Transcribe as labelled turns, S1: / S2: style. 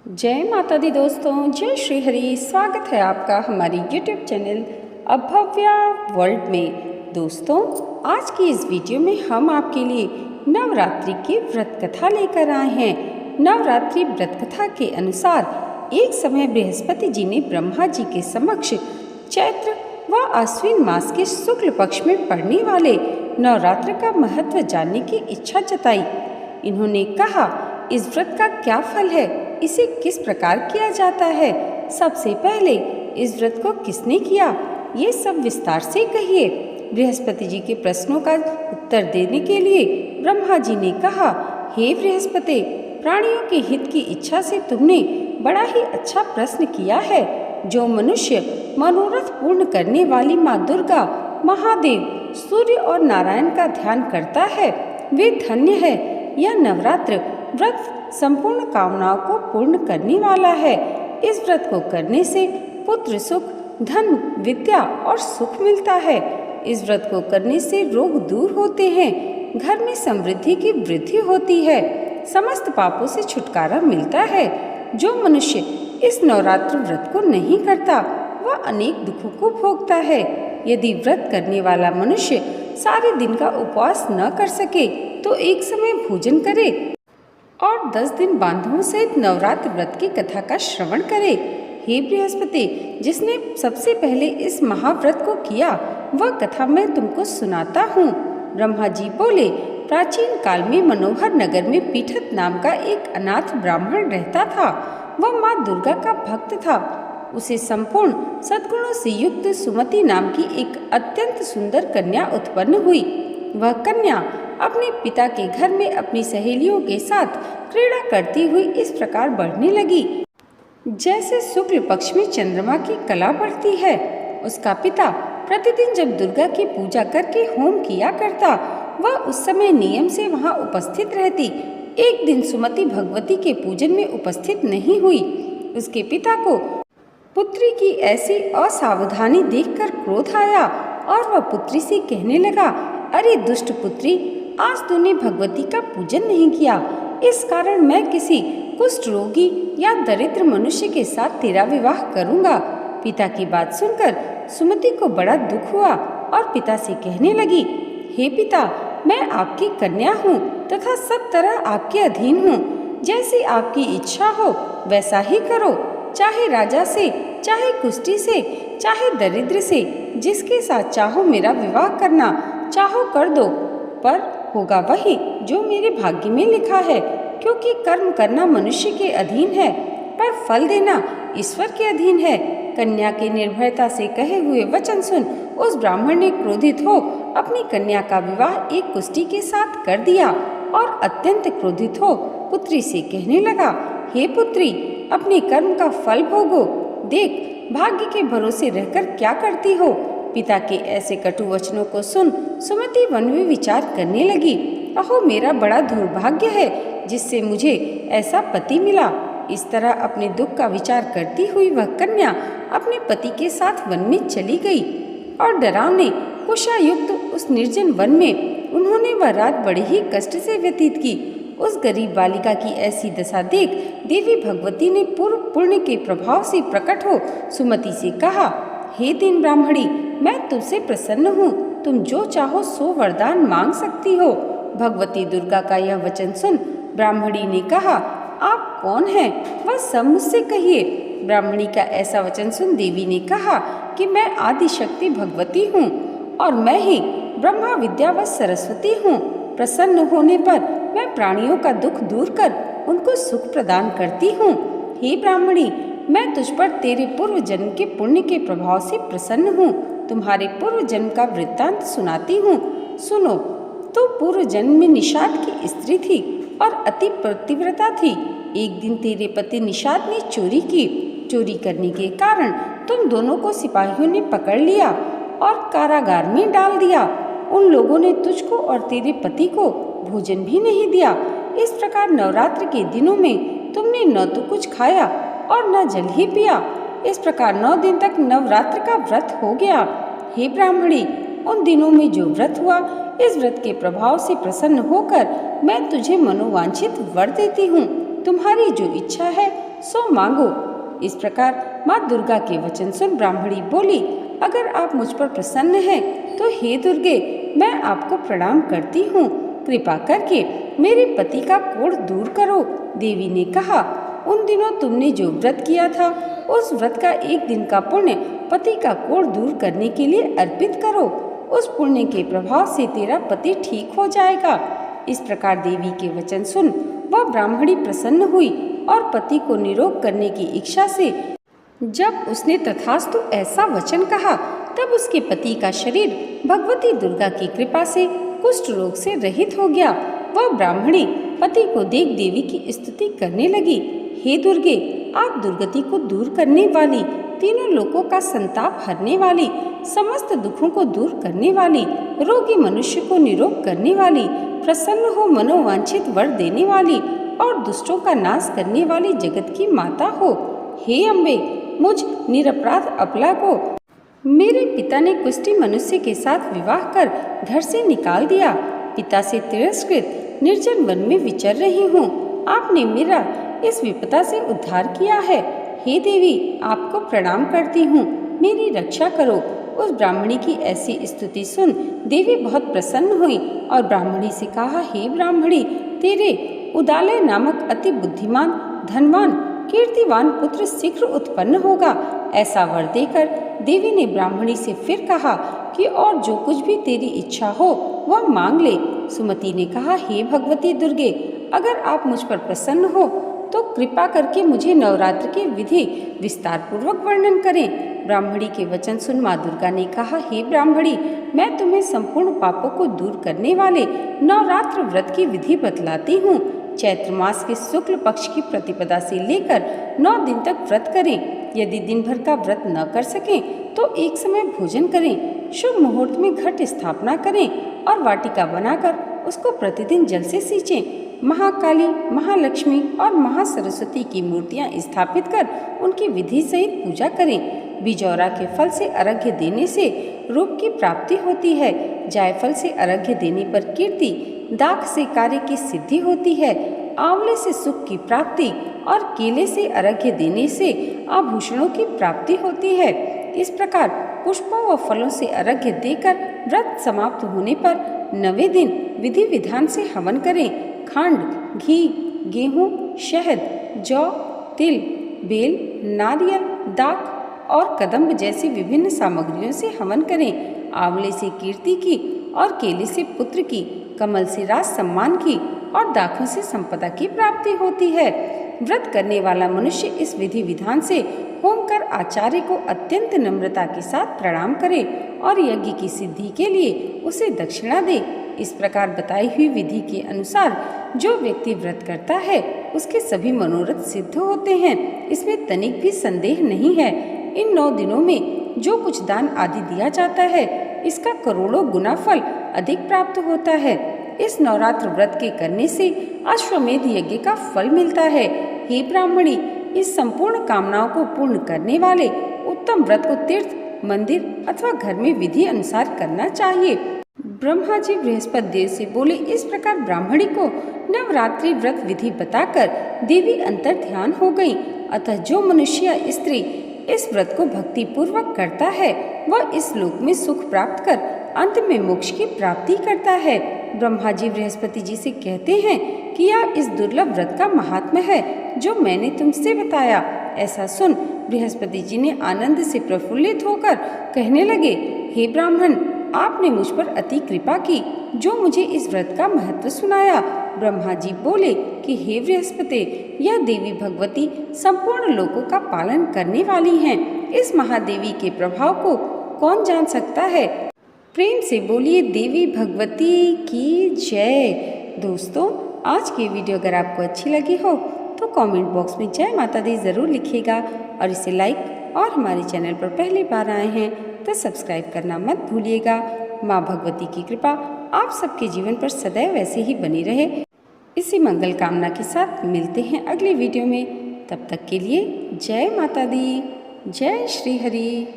S1: जय माता दी दोस्तों, जय श्री हरि। स्वागत है आपका हमारी YouTube चैनल अभव्या वर्ल्ड में। दोस्तों, आज की इस वीडियो में हम आपके लिए नवरात्रि की व्रत कथा लेकर आए हैं। नवरात्रि व्रत कथा के अनुसार एक समय बृहस्पति जी ने ब्रह्मा जी के समक्ष चैत्र व आश्विन मास के शुक्ल पक्ष में पड़ने वाले नवरात्र का महत्व जानने की इच्छा जताई। इन्होंने कहा, इस व्रत का क्या फल है, इसे किस प्रकार किया जाता है, सबसे पहले इस व्रत को किसने किया, ये सब विस्तार से कहिए। बृहस्पति जी के प्रश्नों का उत्तर देने के लिए ब्रह्मा जी ने कहा, हे बृहस्पति, प्राणियों के हित की इच्छा से तुमने बड़ा ही अच्छा प्रश्न किया है। जो मनुष्य मनोरथ पूर्ण करने वाली माँ दुर्गा, महादेव, सूर्य और नारायण का ध्यान करता है, वे धन्य है। यह नवरात्र व्रत संपूर्ण कामनाओं को पूर्ण करने वाला है। इस व्रत को करने से पुत्र सुख, धन, विद्या और सुख मिलता है। इस व्रत को करने से रोग दूर होते हैं, घर में समृद्धि की वृद्धि होती है, समस्त पापों से छुटकारा मिलता है। जो मनुष्य इस नवरात्र व्रत को नहीं करता वह अनेक दुखों को भोगता है। यदि व्रत करने वाला मनुष्य सारे दिन का उपवास न कर सके तो एक समय भोजन करे और 10 दिन बांधवों सहित नवरात्र व्रत की कथा का श्रवण करे। हे बृहस्पति, जिसने सबसे पहले इस महाव्रत को किया वह कथा मैं तुमको सुनाता हूँ। ब्रह्मा जी बोले, प्राचीन काल में मनोहर नगर में पीठत नाम का एक अनाथ ब्राह्मण रहता था। वह माँ दुर्गा का भक्त था। उसे संपूर्ण सद्गुणों से युक्त सुमति नाम की एक अत्यंत सुंदर कन्या उत्पन्न हुई। वह कन्या अपने पिता के घर में अपनी सहेलियों के साथ क्रीड़ा करती हुई इस प्रकार बढ़ने लगी, जैसे शुक्ल पक्ष में चंद्रमा की कला बढ़ती है। उसका पिता प्रतिदिन जब दुर्गा की पूजा करके होम किया करता, वह उस समय नियम से वहां उपस्थित रहती। एक दिन सुमति भगवती के पूजन में उपस्थित नहीं हुई। उसके पिता को पुत्री की ऐसी असावधानी देखकर क्रोध आया और वह पुत्री से कहने लगा, अरे दुष्ट पुत्री, आज तूने भगवती का पूजन नहीं किया, इस कारण मैं किसी कुष्ठ रोगी या दरिद्र मनुष्य के साथ तेरा विवाह करूंगा। पिता की बात सुनकर सुमति को बड़ा दुख हुआ और पिता से कहने लगी, हे पिता, मैं आपकी कन्या हूँ तथा सब तरह आपके अधीन हूँ। जैसी आपकी इच्छा हो वैसा ही करो, चाहे राजा से, चाहे कुष्ठी से, चाहे दरिद्र से, जिसके साथ चाहो मेरा विवाह करना चाहो कर दो, पर होगा वही जो मेरे भाग्य में लिखा है। क्योंकि कर्म करना मनुष्य के अधीन है, पर फल देना ईश्वर के अधीन है। कन्या के निर्भयता से कहे हुए वचन सुन उस ब्राह्मण ने क्रोधित हो अपनी कन्या का विवाह एक कुष्ठी के साथ कर दिया और अत्यंत क्रोधित हो पुत्री से कहने लगा, हे पुत्री, अपने कर्म का फल भोगो। देख, भाग्य के भरोसे रहकर क्या करती हो। पिता के ऐसे कटु वचनों को सुन सुमति मन में विचार करने लगी, अहो मेरा बड़ा दुर्भाग्य है जिससे मुझे ऐसा पति मिला। इस तरह अपने दुख का विचार करती हुई वह कन्या अपने पति के साथ वन में चली गई और डरावने कुशायुक्त उस निर्जन वन में उन्होंने वह रात बड़े ही कष्ट से व्यतीत की। उस गरीब बालिका की ऐसी दशा देख देवी भगवती ने पूर्व पुण्य के प्रभाव से प्रकट हो सुमति से कहा, हे दीन ब्राह्मणी, मैं तुमसे प्रसन्न हूँ, तुम जो चाहो सो वरदान मांग सकती हो। भगवती दुर्गा का यह वचन सुन ब्राह्मणी ने कहा, आप कौन हैं, वह सब मुझसे कहिए। ब्राह्मणी का ऐसा वचन सुन देवी ने कहा कि मैं आदिशक्ति भगवती हूँ और मैं ही ब्रह्मा विद्या व सरस्वती हूँ। प्रसन्न होने पर मैं प्राणियों का दुख दूर कर उनको सुख प्रदान करती हूँ। हे ब्राह्मणी, मैं तुझ पर तेरे पूर्व जन्म के पुण्य के प्रभाव से प्रसन्न हूँ। तुम्हारे पूर्व जन्म का वृत्तांत सुनाती हूँ, सुनो। तो पूर्व जन्म में निषाद की स्त्री थी और अति पतिव्रता थी। एक दिन तेरे पति निषाद ने चोरी की। चोरी करने के कारण तुम दोनों को सिपाहियों ने पकड़ लिया और कारागार में डाल दिया। उन लोगों ने तुझको और तेरे पति को भोजन भी नहीं दिया। इस प्रकार नवरात्र के दिनों में तुमने न तो कुछ खाया और न जल ही पिया। इस प्रकार 9 दिन तक नवरात्र का व्रत हो गया। हे ब्राह्मणी, उन दिनों में जो व्रत हुआ, इस व्रत के प्रभाव से प्रसन्न होकर मैं तुझे मनोवांछित वर देती हूँ। तुम्हारी जो इच्छा है सो मांगो। इस प्रकार माँ दुर्गा के वचन सुन ब्राह्मणी बोली, अगर आप मुझ पर प्रसन्न हैं तो हे दुर्गे, मैं आपको प्रणाम करती हूँ। कृपा करके मेरे पति का कोढ़ दूर करो। देवी ने कहा, उन दिनों तुमने जो व्रत किया था उस व्रत का एक दिन का पुण्य पति का कोढ़ दूर करने के लिए अर्पित करो। उस पुण्य के प्रभाव से तेरा पति ठीक हो जाएगा। इस प्रकार देवी के वचन सुन वह ब्राह्मणी प्रसन्न हुई और पति को निरोग करने की इच्छा से जब उसने तथास्तु ऐसा वचन कहा, तब उसके पति का शरीर भगवती दुर्गा की कृपा से कुष्ठ रोग से रहित हो गया। वह ब्राह्मणी पति को देख देवी की स्तुति करने लगी, हे दुर्गे, आप दुर्गति को दूर करने वाली, तीनों लोकों का संताप हरने वाली, समस्त दुखों को दूर करने वाली, रोगी मनुष्य को निरोग करने वाली, प्रसन्न हो मनोवांछित वर देने वाली और दुष्टों का नाश करने वाली जगत की माता हो। हे अम्बे, मुझ निरपराध अबला को मेरे पिता ने कुष्ठी मनुष्य के साथ विवाह कर घर से निकाल दिया। पिता से तिरस्कृत निर्जन वन में विचर रही हूँ। आपने मेरा इस विपदा से उद्धार किया है। हे देवी, आपको प्रणाम करती हूँ, मेरी रक्षा करो। उस ब्राह्मणी की ऐसी स्तुति सुन देवी बहुत प्रसन्न हुई और ब्राह्मणी से कहा, हे ब्राह्मणी, तेरे उदालय नामक अति बुद्धिमान, धनवान, कीर्तिवान पुत्र शीघ्र उत्पन्न होगा। ऐसा वर देकर देवी ने ब्राह्मणी से फिर कहा कि और जो कुछ भी तेरी इच्छा हो वह मांग ले। सुमति ने कहा, हे भगवती दुर्गे, अगर आप मुझ पर प्रसन्न हो तो कृपा करके मुझे नवरात्र के विधि विस्तार पूर्वक वर्णन करें। ब्राह्मणी के वचन सुन माँ दुर्गा ने कहा, हे ब्राह्मणी, मैं तुम्हें संपूर्ण पापों को दूर करने वाले नवरात्र व्रत की विधि बतलाती हूँ। चैत्र मास के शुक्ल पक्ष की प्रतिपदा से लेकर 9 दिन तक व्रत करें। यदि दिन भर का व्रत न कर सकें तो एक समय भोजन करें। शुभ मुहूर्त में घट स्थापना करें और वाटिका बनाकर उसको प्रतिदिन जल से सींचें। महाकाली, महालक्ष्मी और महासरस्वती की मूर्तियां स्थापित कर उनकी विधि सहित पूजा करें। बिजौरा के फल से अर्घ्य देने से रूप की प्राप्ति होती है। जायफल से अर्घ्य देने पर कीर्ति, दाख से कार्य की सिद्धि होती है। आंवले से सुख की प्राप्ति और केले से अर्घ्य देने से आभूषणों की प्राप्ति होती है। इस प्रकार पुष्पों व फलों से अर्घ्य देकर व्रत समाप्त होने पर 9वें दिन विधि विधान से हवन करें। खंड, घी, गेहूँ, शहद, जौ, तिल, बेल, नारियल, दाख और कदम्ब जैसी विभिन्न सामग्रियों से हवन करें। आंवले से कीर्ति की और केले से पुत्र की, कमल से राज सम्मान की और दाखों से संपदा की प्राप्ति होती है। व्रत करने वाला मनुष्य इस विधि विधान से होम कर आचार्य को अत्यंत नम्रता के साथ प्रणाम करे और यज्ञ की सिद्धि के लिए उसे दक्षिणा दे। इस प्रकार बताई हुई विधि के अनुसार जो व्यक्ति व्रत करता है उसके सभी मनोरथ सिद्ध होते हैं। इसमें तनिक भी संदेह नहीं है। इन 9 दिनों में जो कुछ दान आदि दिया जाता है इसका करोड़ों गुना फल अधिक प्राप्त होता है। इस नवरात्र व्रत के करने से अश्वमेध यज्ञ का फल मिलता है। हे ब्राह्मणी, इस संपूर्ण कामनाओं को पूर्ण करने वाले उत्तम व्रत को तीर्थ, मंदिर अथवा घर में विधि अनुसार करना चाहिए। ब्रह्मा जी बृहस्पति देव से बोले, इस प्रकार ब्राह्मणी को नवरात्रि व्रत विधि बताकर देवी अंतर ध्यान हो गई। अतः जो मनुष्य या स्त्री इस व्रत को भक्ति पूर्वक करता है वह इस लोक में सुख प्राप्त कर अंत में मोक्ष की प्राप्ति करता है। ब्रह्मा जी बृहस्पति जी से कहते हैं कि यह इस दुर्लभ व्रत का महात्म्य है जो मैंने तुमसे बताया। ऐसा सुन बृहस्पति जी ने आनंद से प्रफुल्लित होकर कहने लगे, हे ब्राह्मण, आपने मुझ पर अति कृपा की जो मुझे इस व्रत का महत्व सुनाया। ब्रह्मा जी बोले कि हे बृहस्पति, यह देवी भगवती संपूर्ण लोकों का पालन करने वाली हैं। इस महादेवी के प्रभाव को कौन जान सकता है। प्रेम से बोलिए देवी भगवती की जय। दोस्तों, आज की वीडियो अगर आपको अच्छी लगी हो तो कमेंट बॉक्स में जय माता दी ज़रूर लिखिएगा और इसे लाइक और हमारे चैनल पर पहली बार आए हैं तो सब्सक्राइब करना मत भूलिएगा। माँ भगवती की कृपा आप सबके जीवन पर सदैव ऐसे ही बनी रहे। इसी मंगल कामना के साथ मिलते हैं अगली वीडियो में। तब तक के लिए जय माता दी, जय श्री हरि।